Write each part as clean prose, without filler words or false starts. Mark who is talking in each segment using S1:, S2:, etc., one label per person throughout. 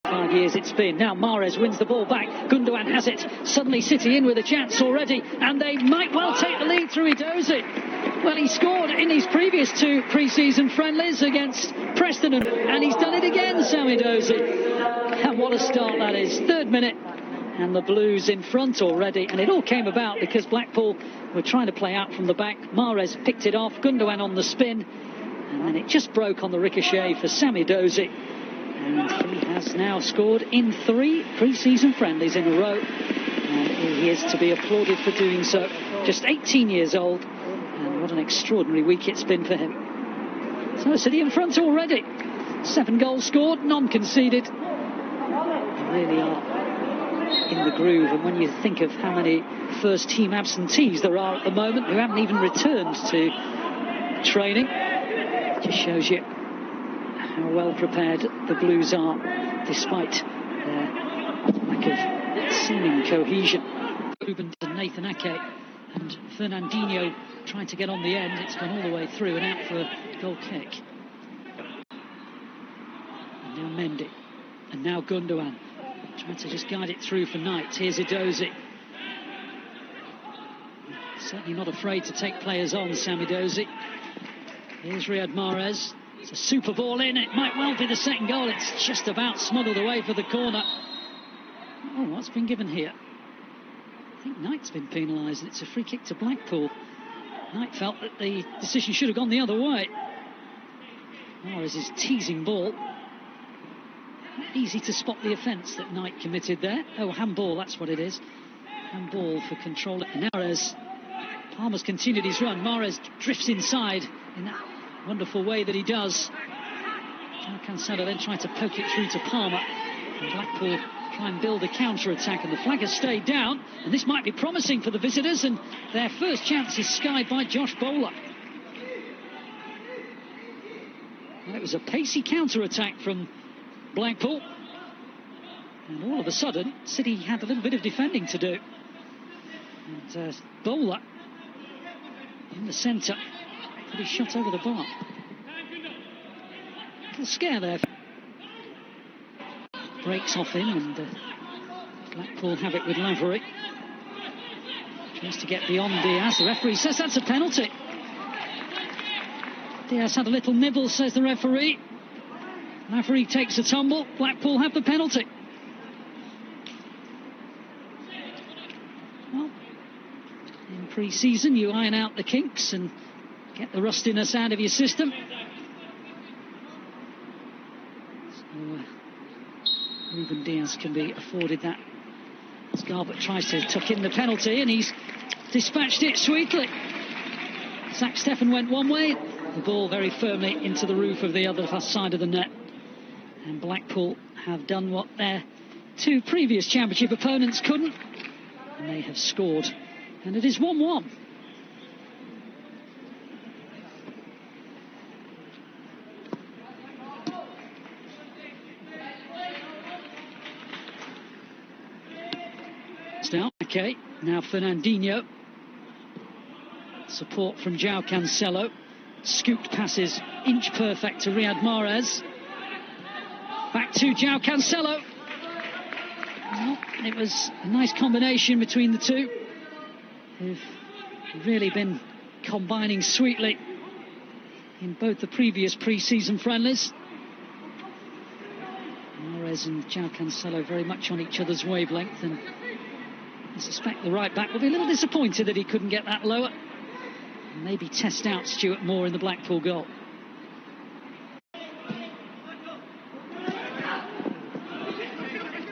S1: 5 years it's been. Now Mahrez wins the ball back. Gundogan has it. Suddenly City in with a chance already, and they might well take the lead through Edozie. Well, he scored in his previous 2 pre-season friendlies against Preston, and he's done it again, Sam Edozie. And what a start that is. 3rd minute, and the Blues in front already. And it all came about because Blackpool were trying to play out from the back. Mahrez picked it off, Gundogan on the spin, and then it just broke on the ricochet for Sam Edozie. And he has now scored in 3 pre-season friendlies in a row. And he is to be applauded for doing so. Just 18 years old. And what an extraordinary week it's been for him. So City in front already. 7 goals scored, none conceded. They really are in the groove. And when you think of how many first-team absentees there are at the moment who haven't even returned to training, it just shows you how well prepared the Blues are, despite their lack of seeming cohesion. Ruben and Nathan Ake and Fernandinho trying to get on the end. It's gone all the way through and out for a goal kick. And now Mendy. And now Gundogan trying to just guide it through for Knight. Here's Edozie. Certainly not afraid to take players on, Sam Edozie. Here's Riyad Mahrez. It's a super ball in. It might well be the second goal. It's just about smuggled away for the corner. Oh, what's been given here? I think Knight's been penalised. It's a free kick to Blackpool. Knight felt that the decision should have gone the other way. Mahrez' teasing ball. Not easy to spot the offence that Knight committed there. Oh, handball, that's what it is. Handball for control. Mahrez. Palmer's continued his run. Mahrez drifts inside in that wonderful way that he does. João Cancelo then tried to poke it through to Palmer. And Blackpool try and build a counter-attack, and the flag has stayed down. And this might be promising for the visitors, and their first chance is skied by Josh Bowler. Well, it was a pacey counter-attack from Blackpool. And all of a sudden, City had a little bit of defending to do. And Bowler in the centre. But he shot over the bar. Little scare there. Breaks off him, and Blackpool have it with Lavery. Tries to get beyond Diaz. The referee says that's a penalty. Diaz had a little nibble, says the referee. Lavery takes a tumble. Blackpool have the penalty. Well, in pre-season you iron out the kinks and get the rustiness out of your system. So Ruben Diaz can be afforded that. Scarlett tries to tuck in the penalty, and he's dispatched it sweetly. Zach Steffen went one way, the ball very firmly into the roof of the other side of the net. And Blackpool have done what their 2 previous championship opponents couldn't, and they have scored. And it is 1-1. Now, okay, now Fernandinho. Support from João Cancelo. Scooped passes, inch perfect to Riyad Mahrez. Back to João Cancelo. Well, it was a nice combination between the two, who've really been combining sweetly in both the previous pre-season friendlies. Mahrez and João Cancelo very much on each other's wavelength, and I suspect the right back will be a little disappointed that he couldn't get that lower. And maybe test out Stuart Moore in the Blackpool goal.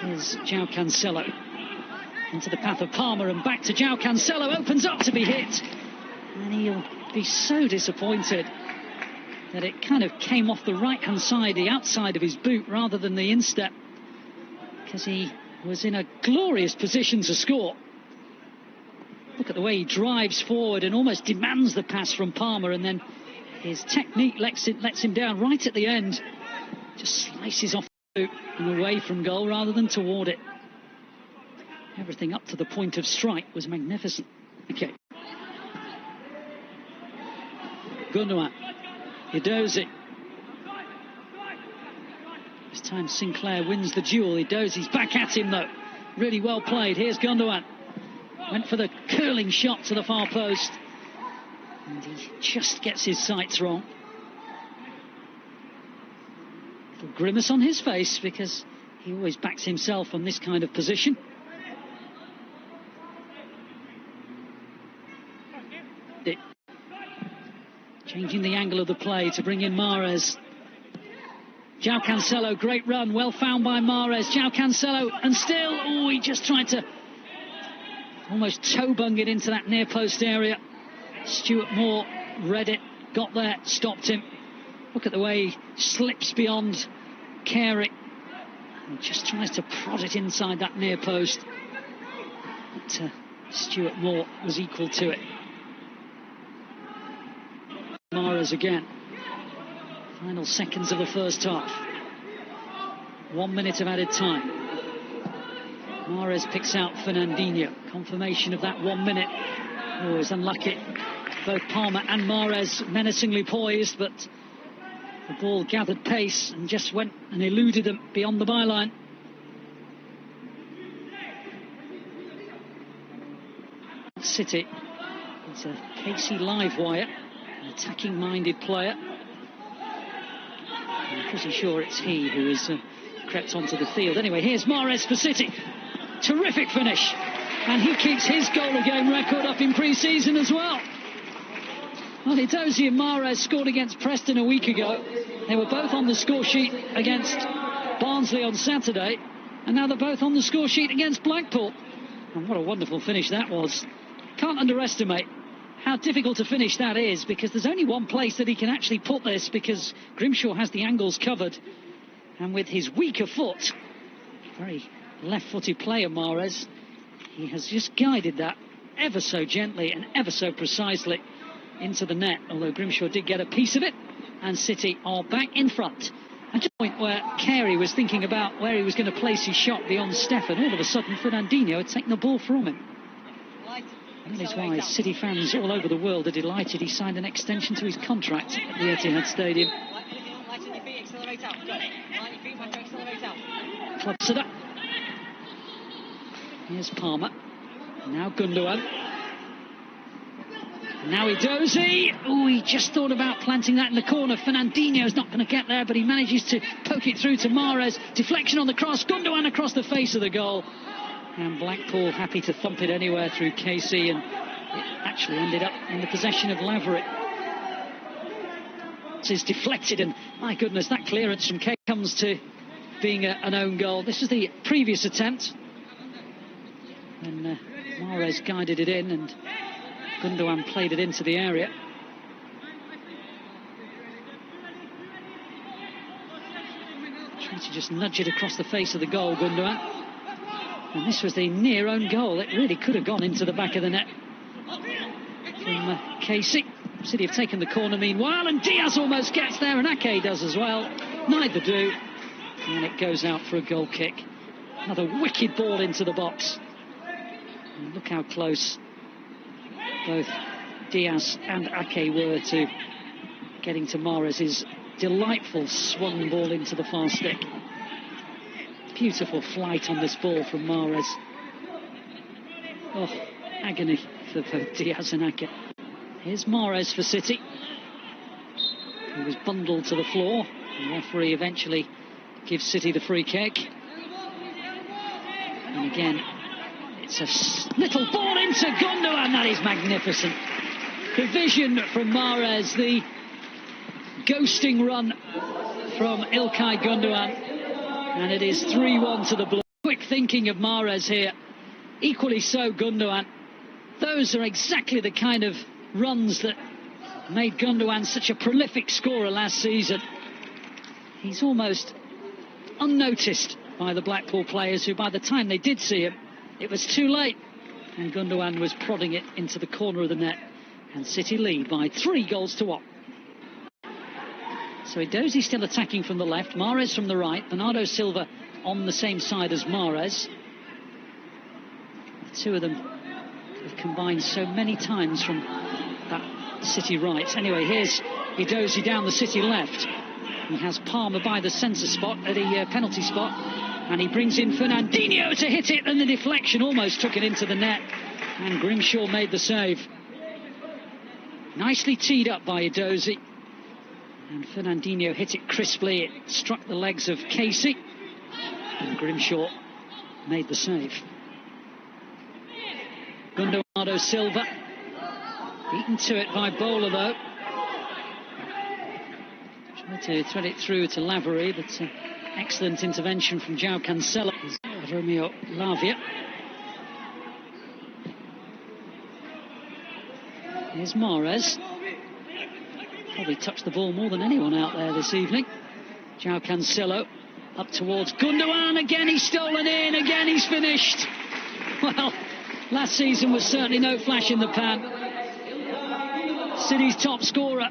S1: Here's João Cancelo into the path of Palmer, and back to João Cancelo. Opens up to be hit, and he'll be so disappointed that it kind of came off the right-hand side, the outside of his boot, rather than the instep, because he was in a glorious position to score. Look at the way he drives forward and almost demands the pass from Palmer, and then his technique lets him down right at the end. Just slices off the boot and away from goal rather than toward it. Everything up to the point of strike was magnificent. Okay. Gundogan. Edozie. time Sinclair wins the duel. He's back at him though. Really well played. Here's Gundogan. Went for the curling shot to the far post. And he just gets his sights wrong. A grimace on his face because he always backs himself on this kind of position. Changing the angle of the play to bring in Mahrez. João Cancelo, great run, well found by Mahrez. João Cancelo, and still, he just tried to almost toe-bung it into that near post area. Stuart Moore read it, got there, stopped him. Look at the way he slips beyond Carey and just tries to prod it inside that near post. But Stuart Moore was equal to it. Mahrez again. Final seconds of the first half. 1 minute of added time. Mahrez picks out Fernandinho. Confirmation of that 1 minute. Oh, it's unlucky. Both Palmer and Mahrez menacingly poised, but the ball gathered pace and just went and eluded them beyond the byline. City. It's a Casey Livewire, an attacking-minded player. I'm pretty sure it's he who has crept onto the field. Anyway, here's Mahrez for City. Terrific finish. And he keeps his goal-a-game record up in pre-season as well. Well, Edozie and Mahrez scored against Preston a week ago. They were both on the score sheet against Barnsley on Saturday. And now they're both on the score sheet against Blackpool. And what a wonderful finish that was. Can't underestimate how difficult to finish that is, because there's only one place that he can actually put this, because Grimshaw has the angles covered. And with his weaker foot, very left-footed player Mahrez, he has just guided that ever so gently and ever so precisely into the net, although Grimshaw did get a piece of it, and City are back in front. And to the point where Carey was thinking about where he was going to place his shot beyond Stefan, all of a sudden Fernandinho had taken the ball from him. That is why City fans all over the world are delighted he signed an extension to his contract at the Etihad Stadium. Club set up. Here's Palmer. Now Gundogan. Now Edozie. Oh, he just thought about planting that in the corner. Fernandinho's not going to get there, but he manages to poke it through to Mahrez. Deflection on the cross. Gundogan across the face of the goal. And Blackpool happy to thump it anywhere through Casey, and it actually ended up in the possession of Lavery. It is deflected, and my goodness, that clearance from Kay comes to being an own goal. This was the previous attempt, and Mahrez guided it in, and Gundogan played it into the area. Trying to just nudge it across the face of the goal, Gundogan. And this was the near own goal. It really could have gone into the back of the net from Casey. City have taken the corner meanwhile, and Diaz almost gets there, and Ake does as well. Neither do. And it goes out for a goal kick. Another wicked ball into the box. And look how close both Diaz and Ake were to getting to Mahrez's delightful swung ball into the far stick. Beautiful flight on this ball from Mahrez. Oh, agony for both Diaz and Ake. Here's Mahrez for City. He was bundled to the floor. The referee eventually gives City the free kick. And again, it's a little ball into Gundogan. That is magnificent. The vision from Mahrez, the ghosting run from Ilkay Gundogan. And it is 3-1 to the Blue. Quick thinking of Mahrez here. Equally so Gundogan. Those are exactly the kind of runs that made Gundogan such a prolific scorer last season. He's almost unnoticed by the Blackpool players, who by the time they did see him, it was too late. And Gundogan was prodding it into the corner of the net. And City lead by 3-1. So Edozie still attacking from the left, Mahrez from the right, Bernardo Silva on the same side as Mahrez. The two of them have combined so many times from that City right. Anyway, here's Edozie down the City left. He has Palmer by the centre spot, at the penalty spot, and he brings in Fernandinho to hit it, and the deflection almost took it into the net, and Grimshaw made the save. Nicely teed up by Edozie, and Fernandinho hit it crisply. It struck the legs of Casey, and Grimshaw made the save. Gundogan Silva, beaten to it by Bowler though. Tried to thread it through to Lavery, but excellent intervention from João Cancelo. Romeo Lavia. Here's Mahrez. Probably touched the ball more than anyone out there this evening. João Cancelo up towards Gundogan. Again he's stolen in, again he's finished. Well, last season was certainly no flash in the pan. City's top scorer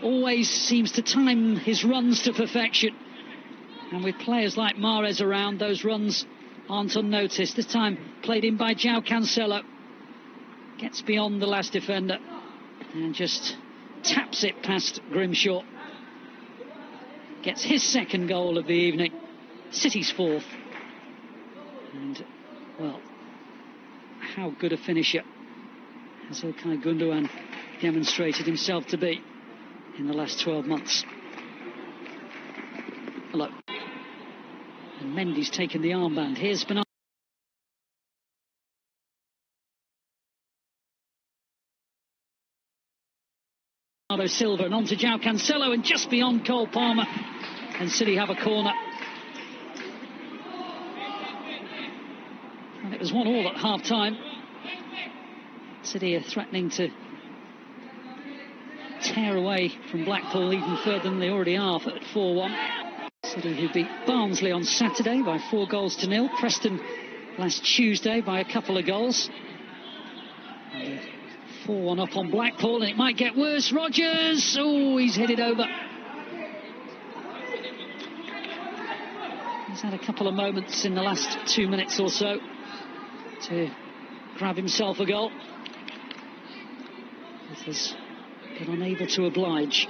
S1: always seems to time his runs to perfection. And with players like Mahrez around, those runs aren't unnoticed. This time played in by João Cancelo. Gets beyond the last defender and just taps it past Grimshaw. Gets his second goal of the evening. City's fourth. And, well, how good a finisher has İlkay Gundogan demonstrated himself to be in the last 12 months. Hello. And Mendy's taken the armband. Here's Bernardo Silva, and on to João Cancelo, and just beyond Cole Palmer, and City have a corner. And it was 1-1 at half-time. City are threatening to tear away from Blackpool even further than they already are at 4-1. City who beat Barnsley on Saturday by 4-0. Preston last Tuesday by a couple of goals. 4-1 up on Blackpool, and it might get worse. Rodgers, oh, he's hit it over. He's had a couple of moments in the last 2 minutes or so to grab himself a goal. But has been unable to oblige.